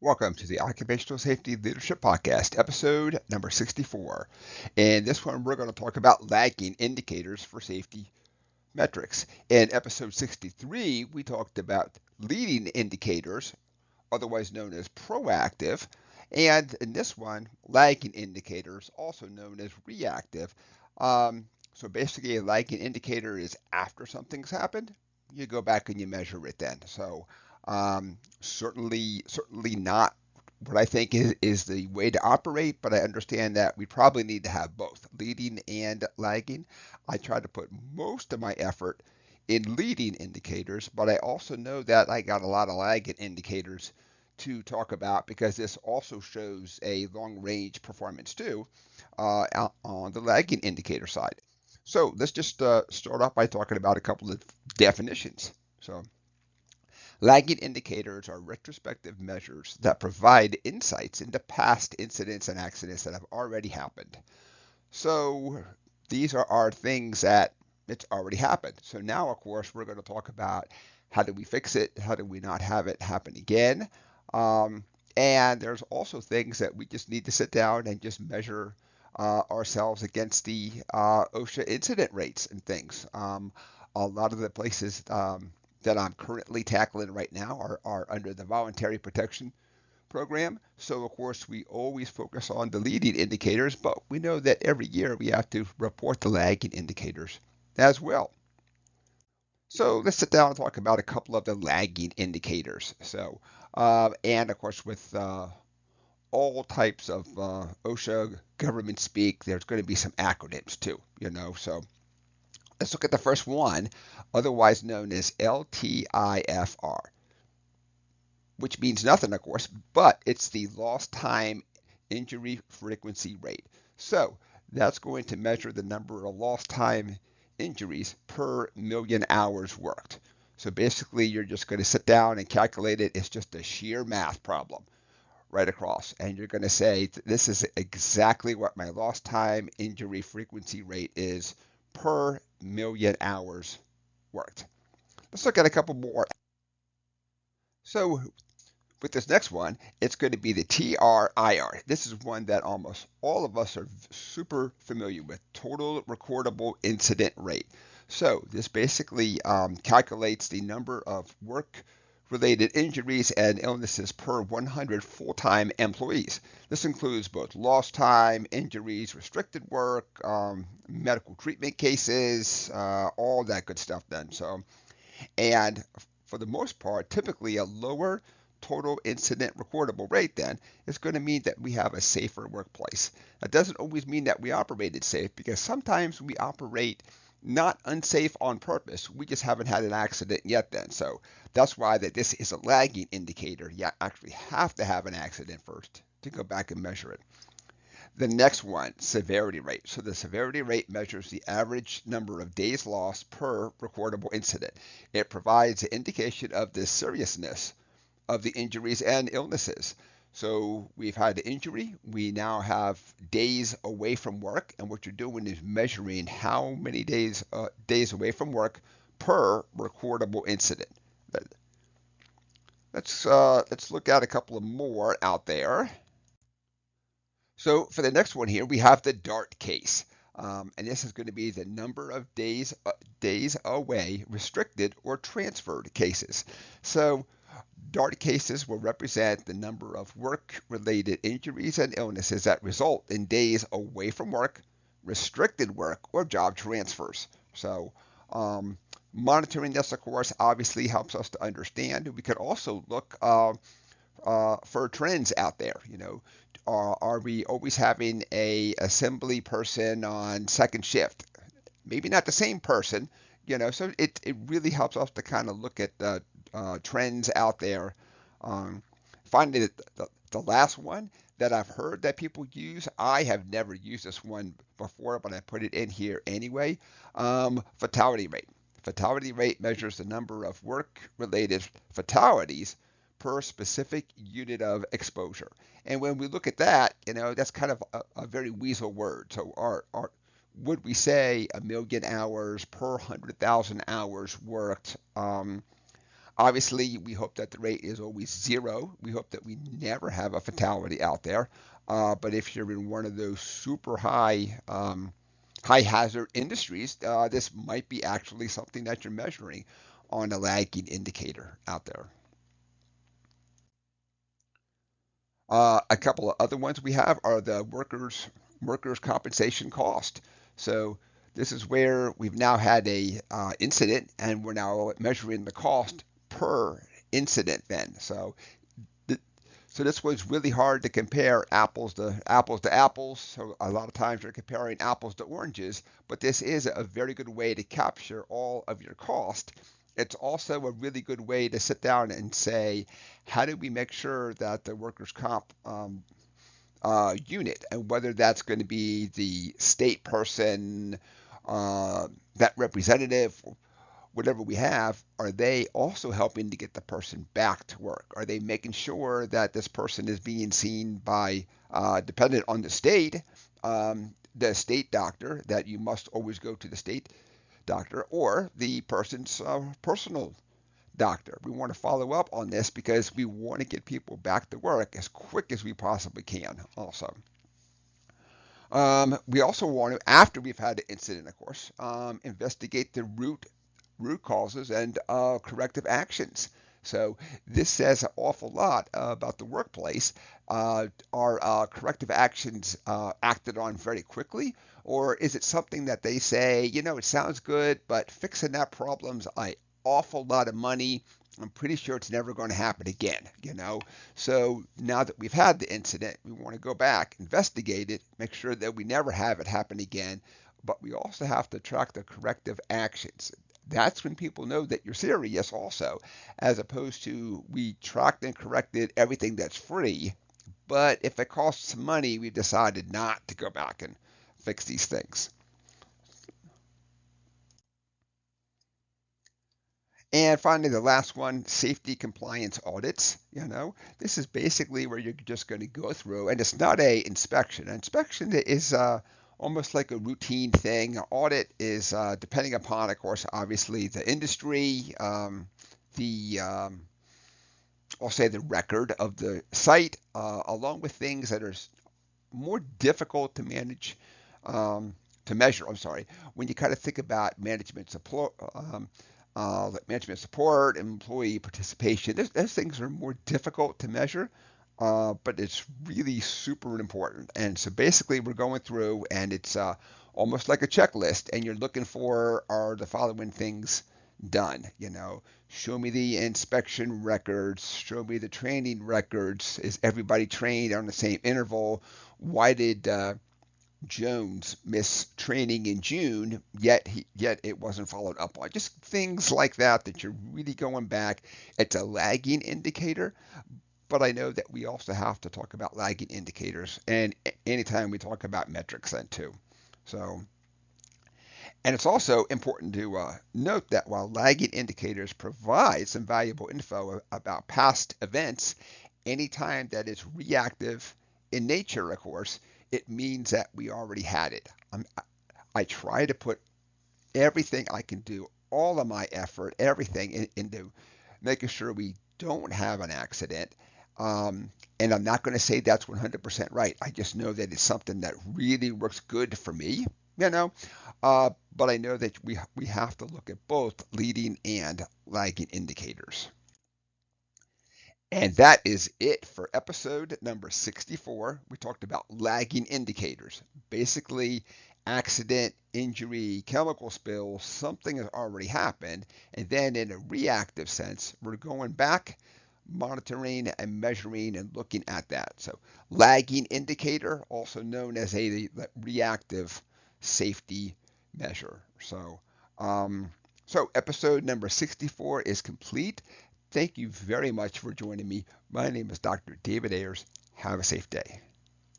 Welcome to the Occupational Safety Leadership Podcast, episode number 64. In this one, we're going to talk about lagging indicators for safety metrics. In episode 63, we talked about leading indicators, otherwise known as proactive. And in this one, lagging indicators, also known as reactive. So basically, a lagging indicator is after something's happened, you go back and you measure it then. So certainly not what I think is the way to operate, but I understand that we probably need to have both leading and lagging. I try to put most of my effort in leading indicators, but I also know that I got a lot of lagging indicators to talk about because this also shows a long range performance too on the lagging indicator side. So let's just start off by talking about a couple of definitions. So lagging indicators are retrospective measures that provide insights into past incidents and accidents that have already happened. So these are things that it's already happened. So now, of course, we're going to talk about how do we fix it? How do we not have it happen again? Um, and there's also things that we just need to sit down and just measure ourselves against the OSHA incident rates and things. A lot of the places that I'm currently tackling right now are under the voluntary protection program. So, of course, we always focus on the leading indicators, but we know that every year we have to report the lagging indicators as well. So, let's sit down and talk about a couple of the lagging indicators. So, and of course, with all types of OSHA government speak, there's going to be some acronyms too, So, let's look at the first one, otherwise known as LTIFR, which means nothing, of course, but it's the lost time injury frequency rate. So that's going to measure the number of lost time injuries per million hours worked. So basically, you're just going to sit down and calculate it. It's just a sheer math problem right across. And you're going to say, this is exactly what my lost time injury frequency rate is per million hours worked. Let's look at a couple more. So with this next one, it's going to be the TRIR. This is one that almost all of us are super familiar with, total recordable incident rate. So this basically calculates the number of work-related injuries and illnesses per 100 full-time employees. This includes both lost time, injuries, restricted work, medical treatment cases, all that good stuff then. So, and for the most part, typically a lower total incident recordable rate then is going to mean that we have a safer workplace. That doesn't always mean that we operated safe because sometimes we operate not unsafe on purpose. We just haven't had an accident yet then. So that's why that this is a lagging indicator. You actually have to have an accident first to go back and measure it. The next one, severity rate. So the severity rate measures the average number of days lost per recordable incident. It provides an indication of the seriousness of the injuries and illnesses. So we've had the injury, we now have days away from work, and what you're doing is measuring how many days away from work per recordable incident. Let's look at a couple of more out there. So for the next one here, we have the DART case. And this is going to be the number of days away restricted or transferred cases. So DART cases will represent the number of work-related injuries and illnesses that result in days away from work, restricted work, or job transfers. So monitoring this, of course, obviously helps us to understand. We could also look for trends out there. Are we always having a assembly person on second shift? Maybe not the same person, so it really helps us to kind of look at the trends out there. Finally, the last one that I've heard that people use, I have never used this one before, but I put it in here anyway. Fatality rate. Fatality rate measures the number of work-related fatalities per specific unit of exposure. And when we look at that, that's kind of a very weasel word. So would we say 1,000,000 hours per 100,000 hours worked? Obviously, we hope that the rate is always zero. We hope that we never have a fatality out there. But if you're in one of those super high hazard industries, this might be actually something that you're measuring on a lagging indicator out there. A couple of other ones we have are the workers compensation cost. So this is where we've now had a incident, and we're now measuring the cost per incident. Then, th- so this was really hard to compare apples to apples. So a lot of times we're comparing apples to oranges, but this is a very good way to capture all of your cost. It's also a really good way to sit down and say, how do we make sure that the workers' comp unit, and whether that's going to be the state person, that representative, whatever we have, are they also helping to get the person back to work? Are they making sure that this person is being seen by, dependent on the state doctor, that you must always go to the state doctor, or the person's personal doctor? We want to follow up on this because we want to get people back to work as quick as we possibly can also. We also want to, after we've had the incident, of course, investigate the root causes and corrective actions. So this says an awful lot about the workplace. Are corrective actions acted on very quickly, or is it something that they say, it sounds good, but fixing that problem's an awful lot of money. I'm pretty sure it's never going to happen again. So now that we've had the incident, we want to go back, investigate it, make sure that we never have it happen again. But we also have to track the corrective actions. That's when people know that you're serious also, as opposed to we tracked and corrected everything that's free, but if it costs money, we decided not to go back and fix these things. And finally, the last one, safety compliance audits. This is basically where you're just going to go through, and it's not a inspection. An inspection is almost like a routine thing. An audit is depending upon, of course, obviously the industry, the I'll say the record of the site, along with things that are more difficult to manage, to measure. I'm sorry. When you kind of think about management support, employee participation, those things are more difficult to measure, but it's really super important. And so basically, we're going through, and it's almost like a checklist, and you're looking for, are the following things done? Show me the inspection records, show me the training records. Is everybody trained on the same interval? Why did Jones missed training in June, yet it wasn't followed up on. Just things like that you're really going back. It's a lagging indicator, but I know that we also have to talk about lagging indicators, and anytime we talk about metrics then too. So, and it's also important to note that while lagging indicators provide some valuable info about past events, anytime that it's reactive in nature, of course, it means that we already had it. I try to put everything I can do, all of my effort, everything into making sure we don't have an accident. And I'm not going to say that's 100% right. I just know that it's something that really works good for me, you know. But I know that we have to look at both leading and lagging indicators. And that is it for episode number 64. We talked about lagging indicators. Basically, accident, injury, chemical spill, something has already happened. And then in a reactive sense, we're going back, monitoring and measuring and looking at that. So, lagging indicator, also known as a reactive safety measure. So episode number 64 is complete. Thank you very much for joining me. My name is Dr. David Ayers. Have a safe day.